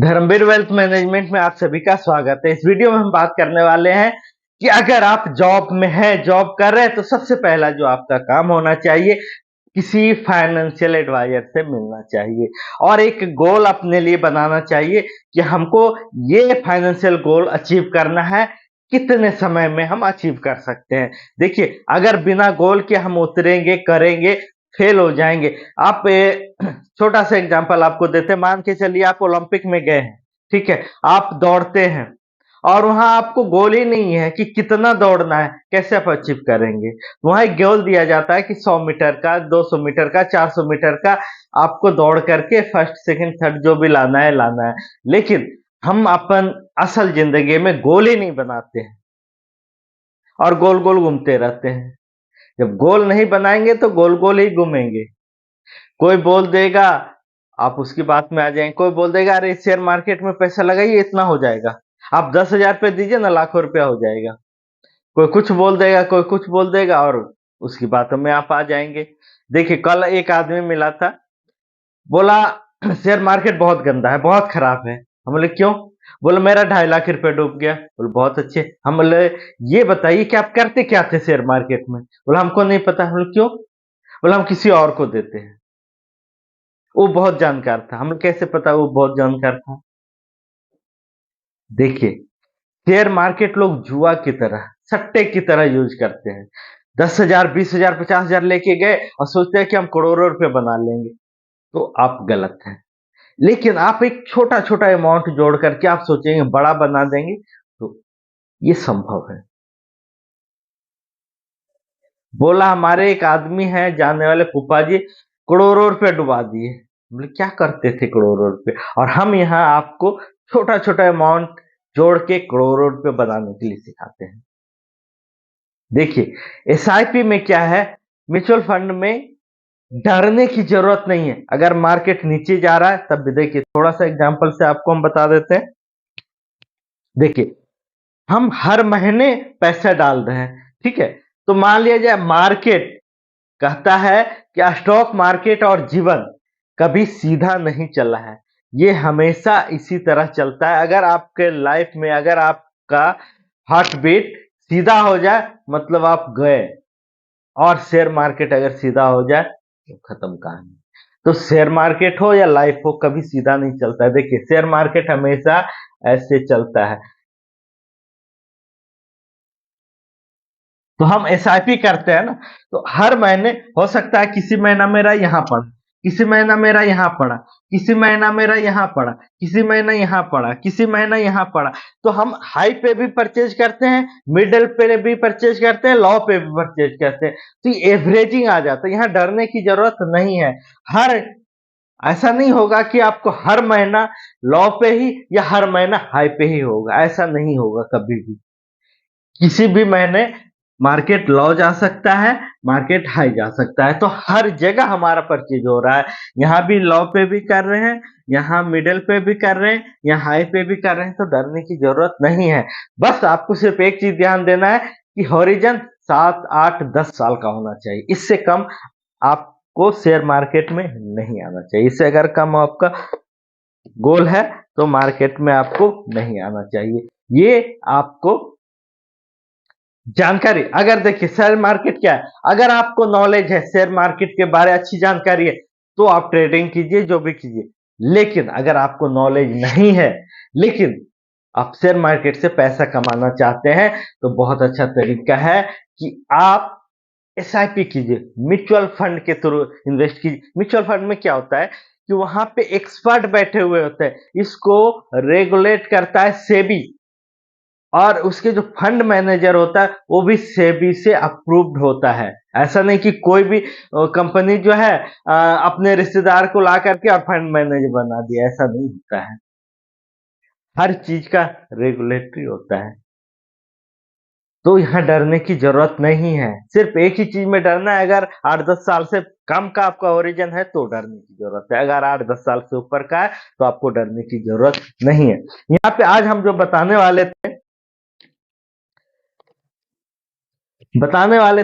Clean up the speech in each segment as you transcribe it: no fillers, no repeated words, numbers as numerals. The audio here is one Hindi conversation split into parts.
धर्मवीर वेल्थ मैनेजमेंट में आप सभी का स्वागत है। इस वीडियो में हम बात करने वाले हैं कि अगर आप जॉब में हैं, जॉब कर रहे हैं, तो सबसे पहला जो आपका काम होना चाहिए, किसी फाइनेंशियल एडवाइजर से मिलना चाहिए और एक गोल अपने लिए बनाना चाहिए कि हमको ये फाइनेंशियल गोल अचीव करना है, कितने समय में हम अचीव कर सकते हैं। देखिए, अगर बिना गोल के हम उतरेंगे, करेंगे, फेल हो जाएंगे। आप छोटा सा एग्जांपल आपको देते हैं। मान के चलिए आप ओलंपिक में गए हैं, ठीक है, आप दौड़ते हैं और वहां आपको गोल ही नहीं है कि कितना दौड़ना है, कैसे आप अचीव करेंगे। वहां एक गोल दिया जाता है कि 100 मीटर का, 200 मीटर का, 400 मीटर का आपको दौड़ करके फर्स्ट सेकंड थर्ड जो भी लाना है। लेकिन हम अपन असल जिंदगी में गोल ही नहीं बनाते हैं और गोल गोल घूमते रहते हैं। जब गोल नहीं बनाएंगे तो गोल गोल ही घूमेंगे। कोई बोल देगा, आप उसकी बात में आ जाएंगे। कोई बोल देगा अरे शेयर मार्केट में पैसा लगाइए, इतना हो जाएगा। आप 10,000 पे दीजिए ना, लाखों रुपया हो जाएगा। कोई कुछ बोल देगा, कोई कुछ बोल देगा और उसकी बातों में आप आ जाएंगे। देखिए, कल एक आदमी मिला था, बोला शेयर मार्केट बहुत गंदा है, बहुत खराब है। हम बोले क्यों? बोले मेरा 2.5 लाख रुपया डूब गया। बोले बहुत अच्छे। हम बोले ये बताइए कि आप करते क्या थे शेयर मार्केट में? बोला हमको नहीं पता। हम बोले क्यों? बोला हम किसी और को देते हैं। वो बहुत जानकार था। हमें कैसे पता वो बहुत जानकार था? देखिए, शेयर मार्केट लोग जुआ की तरह, सट्टे की तरह यूज करते हैं। 10,000, 20,000, 50,000 लेके गए और सोचते हैं कि हम करोड़ों रुपए बना लेंगे। तो आप गलत हैं। लेकिन आप एक छोटा छोटा अमाउंट जोड़ करके आप सोचेंगे बड़ा बना देंगे, तो ये संभव है। बोला हमारे एक आदमी है जानने वाले, फूफा जी, करोड़ों रुपए डुबा दिए। बोले क्या करते थे करोड़ों रुपए? और हम यहाँ आपको छोटा छोटा अमाउंट जोड़ के करोड़ों रुपए बनाने के लिए सिखाते हैं। देखिए, एसआईपी में क्या है, म्यूचुअल फंड में डरने की जरूरत नहीं है। अगर मार्केट नीचे जा रहा है तब भी देखिए, थोड़ा सा एग्जांपल से आपको हम बता देते हैं। देखिए, हम हर महीने पैसा डाल रहे हैं, ठीक है। तो मान लिया जाए मार्केट कहता है कि स्टॉक मार्केट और जीवन कभी सीधा नहीं चला है, ये हमेशा इसी तरह चलता है। अगर आपके लाइफ में अगर आपका हार्ट बीट सीधा हो जाए मतलब आप गए, और शेयर मार्केट अगर सीधा हो जाए तो खत्म कहानी। तो शेयर मार्केट हो या लाइफ हो, कभी सीधा नहीं चलता है। देखिए, शेयर मार्केट हमेशा ऐसे चलता है। तो हम एसआईपी करते हैं ना, तो हर महीने हो सकता है किसी महीना मेरा यहाँ पड़ा, किसी महीना मेरा यहाँ पड़ा, किसी महीना मेरा यहाँ पड़ा, किसी महीना यहाँ पड़ा, किसी महीना यहाँ पड़ा। तो हम हाई पे भी परचेज करते हैं, मिडिल पे भी परचेज करते हैं, लो पे भी परचेज करते हैं। तो ये एवरेजिंग आ जाता है। यहाँ डरने की जरूरत नहीं है। हर ऐसा नहीं होगा कि आपको हर महीना लो पे ही या हर महीना हाई पे ही होगा, ऐसा नहीं होगा कभी भी। किसी भी महीने मार्केट लो जा सकता है, मार्केट हाई जा सकता है। तो हर जगह हमारा परचेज हो रहा है। यहाँ भी लो पे भी कर रहे हैं, यहाँ मिडिल पे भी कर रहे हैं, यहाँ हाई पे भी कर रहे हैं। तो डरने की जरूरत नहीं है। बस आपको सिर्फ एक चीज ध्यान देना है कि हॉरिजन 7, 8, 10 साल का होना चाहिए। इससे कम आपको शेयर मार्केट में नहीं आना चाहिए। इससे अगर कम आपका गोल है तो मार्केट में आपको नहीं आना चाहिए। ये आपको जानकारी, अगर देखिए शेयर मार्केट क्या है, अगर आपको नॉलेज है शेयर मार्केट के बारे अच्छी जानकारी है तो आप ट्रेडिंग कीजिए, जो भी कीजिए। लेकिन अगर आपको नॉलेज नहीं है, लेकिन आप शेयर मार्केट से पैसा कमाना चाहते हैं, तो बहुत अच्छा तरीका है कि आप एसआईपी कीजिए, म्यूचुअल फंड के थ्रू इन्वेस्ट कीजिए। म्यूचुअल फंड में क्या होता है कि वहां पे एक्सपर्ट बैठे हुए होते हैं। इसको रेगुलेट करता है सेबी, और उसके जो फंड मैनेजर होता है वो भी सेबी से अप्रूव्ड होता है। ऐसा नहीं कि कोई भी कंपनी जो है अपने रिश्तेदार को ला करके और फंड मैनेजर बना दिया, ऐसा नहीं होता है। हर चीज का रेगुलेटरी होता है। तो यहाँ डरने की जरूरत नहीं है। सिर्फ एक ही चीज में डरना है। अगर 8-10 साल से कम का आपका ओरिजिन है तो डरने की जरूरत है। अगर 8-10 साल से ऊपर का है तो आपको डरने की जरूरत नहीं है। यहाँ पे आज हम जो बताने वाले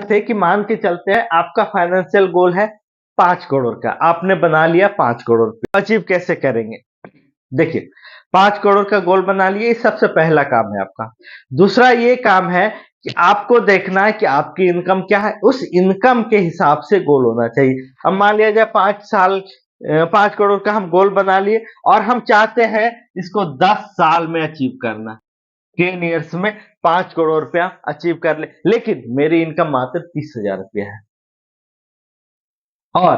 थे कि मान के चलते हैं आपका फाइनेंशियल गोल है 5 करोड़ का, आपने बना लिया 5 करोड़ रुपये। अचीव कैसे करेंगे? देखिए, 5 करोड़ का गोल बना लिए, ये सबसे पहला काम है आपका। दूसरा ये काम है कि आपको देखना है कि आपकी इनकम क्या है, उस इनकम के हिसाब से गोल होना चाहिए। अब मान लिया जाए 5 करोड़ का हम गोल बना लिए और हम चाहते हैं इसको 10 साल में अचीव करना। 10 ईयर्स में 5 करोड़ रुपया अचीव कर ले, लेकिन मेरी इनकम मात्र 30,000 रुपया है और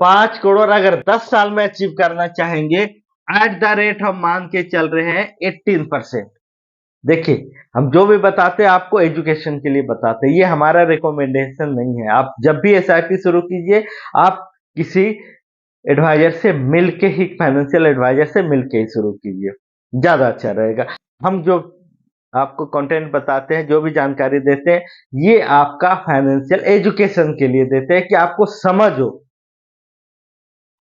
5 करोड़ अगर 10 साल में अचीव करना चाहेंगे, एट द रेट हम मान के चल रहे हैं 18%। देखिए, हम जो भी बताते हैं आपको एजुकेशन के लिए बताते हैं, ये हमारा रिकमेंडेशन नहीं है। आप जब भी एसआईपी शुरू कीजिए, आप किसी एडवाइजर से मिलके ही, फाइनेंशियल एडवाइजर से मिलके ही शुरू कीजिए, ज्यादा अच्छा रहेगा। हम जो आपको कंटेंट बताते हैं, जो भी जानकारी देते हैं, ये आपका फाइनेंशियल एजुकेशन के लिए देते हैं कि आपको समझ हो,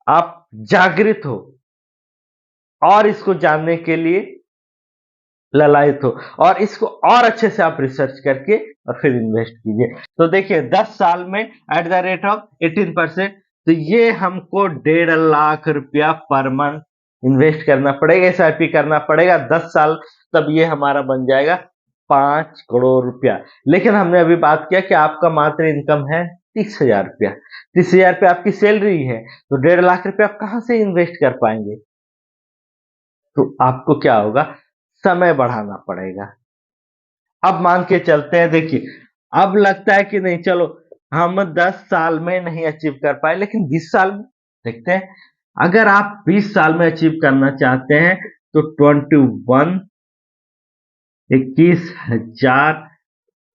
आप जागृत हो और इसको जानने के लिए ललायत हो और इसको और अच्छे से आप रिसर्च करके और फिर इन्वेस्ट कीजिए। तो देखिए 10 साल में एट द रेट ऑफ 18%, तो ये हमको 1.5 लाख रुपया पर मंथ इन्वेस्ट करना पड़ेगा, एसआईपी करना पड़ेगा 10 साल, तब ये हमारा बन जाएगा 5 करोड़ रुपया। लेकिन हमने अभी बात किया कि आपका मात्र इनकम है 30,000 रुपया, 30,000 रुपया आपकी सैलरी है, तो 1.5 लाख रुपया आप कहाँ से इन्वेस्ट कर पाएंगे? तो आपको क्या होगा, समय बढ़ाना पड़ेगा। अब मान के चलते हैं, देखिए अब लगता है कि नहीं चलो हम 10 साल में नहीं अचीव कर पाए, लेकिन 20 साल में देखते हैं। अगर आप 20 साल में अचीव करना चाहते हैं तो 21,000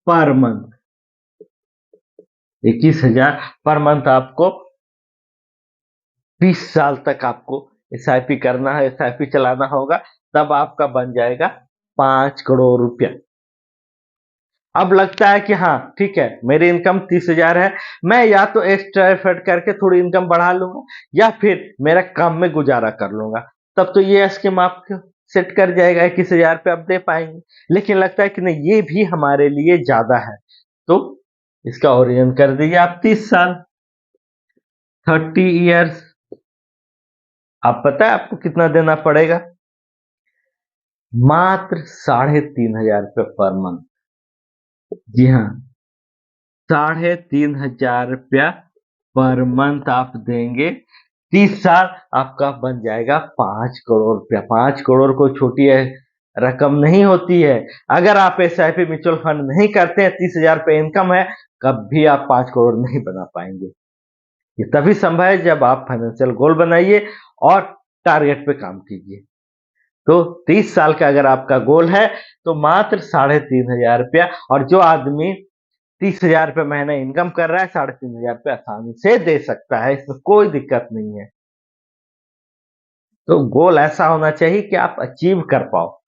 पर मंथ, 21,000 पर मंथ आपको 20 साल तक आपको एसआईपी करना है, एसआईपी चलाना होगा, तब आपका बन जाएगा 5 करोड़ रुपया। अब लगता है कि हाँ ठीक है, मेरी इनकम 30,000 है, मैं या तो एक्स्ट्रा एफर्ट करके थोड़ी इनकम बढ़ा लूंगा या फिर मेरा काम में गुजारा कर लूंगा, तब तो ये स्कीम आपको सेट कर जाएगा, 21,000 पे आप दे पाएंगे। लेकिन लगता है कि नहीं, ये भी हमारे लिए ज्यादा है, तो इसका ओरिजिन कर दीजिए आप 30 साल, 30 ईयर्स। आप पता है आपको कितना देना पड़ेगा? मात्र 3,500 रुपये पर मंथ। जी हाँ, 3,500 रुपया पर मंथ आप देंगे, 30 साल आपका बन जाएगा 5 करोड़ रुपया। 5 करोड़ को छोटी रकम नहीं होती है। अगर आप एसआईपी म्यूचुअल फंड नहीं करते हैं, 30,000 रुपये इनकम है, कभी आप 5 करोड़ नहीं बना पाएंगे। ये तभी संभव है जब आप फाइनेंशियल गोल बनाइए और टारगेट पे काम कीजिए। तो 30 साल का अगर आपका गोल है तो मात्र 3,500 रुपया, और जो आदमी 30,000 रुपये महीना इनकम कर रहा है, 3,500 रुपये आसानी से दे सकता है, इसमें कोई दिक्कत नहीं है। तो गोल ऐसा होना चाहिए कि आप अचीव कर पाओ।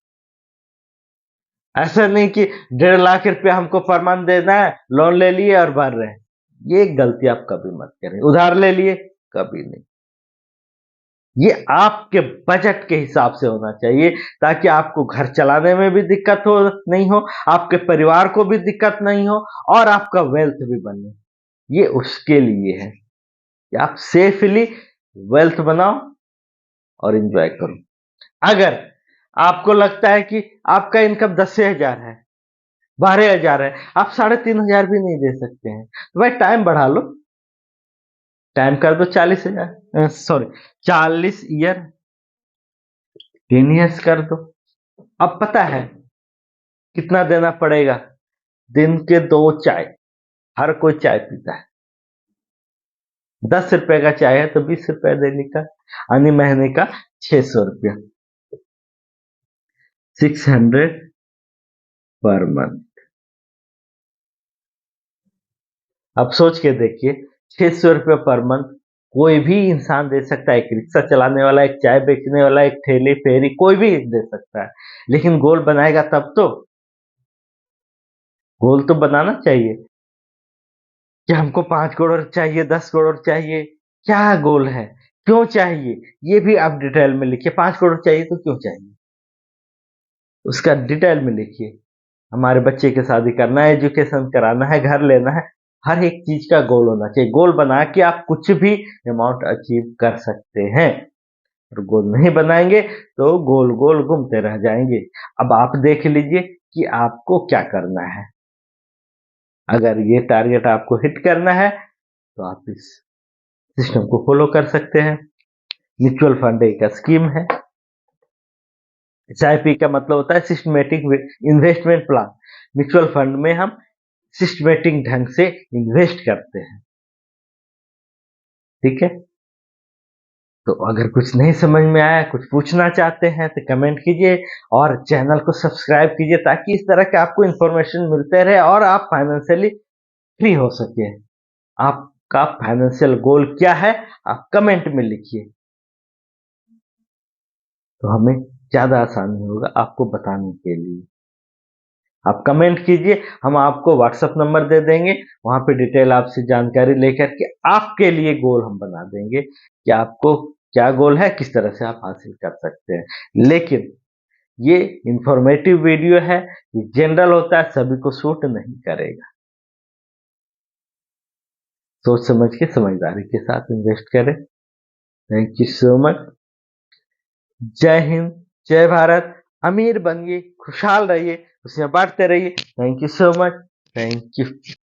ऐसा नहीं कि 1.5 लाख रुपया हमको पर मंथ देना है, लोन ले लिए और भर रहे हैं। ये गलती आप कभी मत करें। उधार ले लिए, कभी नहीं। ये आपके बजट के हिसाब से होना चाहिए, ताकि आपको घर चलाने में भी दिक्कत हो नहीं हो, आपके परिवार को भी दिक्कत नहीं हो और आपका वेल्थ भी बने। ये उसके लिए है कि आप सेफली वेल्थ बनाओ और एंजॉय करो। अगर आपको लगता है कि आपका इनकम 10,000 है, 12,000 है, आप 3,500 भी नहीं दे सकते हैं, तो भाई टाइम बढ़ा लो, टाइम कर दो 40,000, सॉरी 40 ईयर, 10 ईयर्स कर दो। अब पता है कितना देना पड़ेगा? दिन के 2 चाय, हर कोई चाय पीता है, 10 रुपए का चाय है तो 20 रुपए देने का, यानी महीने का 600 रुपया, 600 पर मंथ। अब सोच के देखिए, 600 रुपये पर मंथ कोई भी इंसान दे सकता है। एक रिक्शा चलाने वाला, एक चाय बेचने वाला, एक ठेली फेरी, कोई भी दे सकता है। लेकिन गोल बनाएगा तब तो, गोल तो बनाना चाहिए कि हमको 5 करोड़ चाहिए, 10 करोड़ चाहिए, क्या गोल है, क्यों चाहिए, ये भी आप डिटेल में लिखिए। 5 करोड़ चाहिए तो क्यों चाहिए, उसका डिटेल में लिखिए। हमारे बच्चे की शादी करना है, एजुकेशन कराना है, घर लेना है, हर एक चीज का गोल होना चाहिए। गोल बना के आप कुछ भी अमाउंट अचीव कर सकते हैं। और गोल नहीं बनाएंगे तो गोल गोल घूमते रह जाएंगे। अब आप देख लीजिए कि आपको क्या करना है। अगर ये टारगेट आपको हिट करना है तो आप इस सिस्टम को फॉलो कर सकते हैं। म्यूचुअल फंड एक स्कीम है। एसआईपी का मतलब होता है systematic investment plan. Mutual fund में हम सिस्टमेटिक ढंग से इन्वेस्ट करते हैं। ठीक है, तो अगर कुछ नहीं समझ में आया, कुछ पूछना चाहते हैं तो कमेंट कीजिए और चैनल को सब्सक्राइब कीजिए ताकि इस तरह के आपको इंफॉर्मेशन मिलते रहे और आप फाइनेंशियली फ्री हो सके। आपका फाइनेंशियल गोल क्या है आप कमेंट में लिखिए, तो हमें ज्यादा आसानी होगा आपको बताने के लिए। आप कमेंट कीजिए, हम आपको व्हाट्सएप नंबर दे देंगे, वहां पे डिटेल आपसे जानकारी लेकर के आपके लिए गोल हम बना देंगे कि आपको क्या गोल है, किस तरह से आप हासिल कर सकते हैं। लेकिन ये इंफॉर्मेटिव वीडियो है, ये जनरल होता है, सभी को सूट नहीं करेगा। सोच समझ के समझदारी के साथ इन्वेस्ट करें। Thank you so much. जय हिंद, जय भारत। अमीर बनिए, खुशहाल रहिए, खुशियां बांटते रहिए। Thank you so much. Thank you.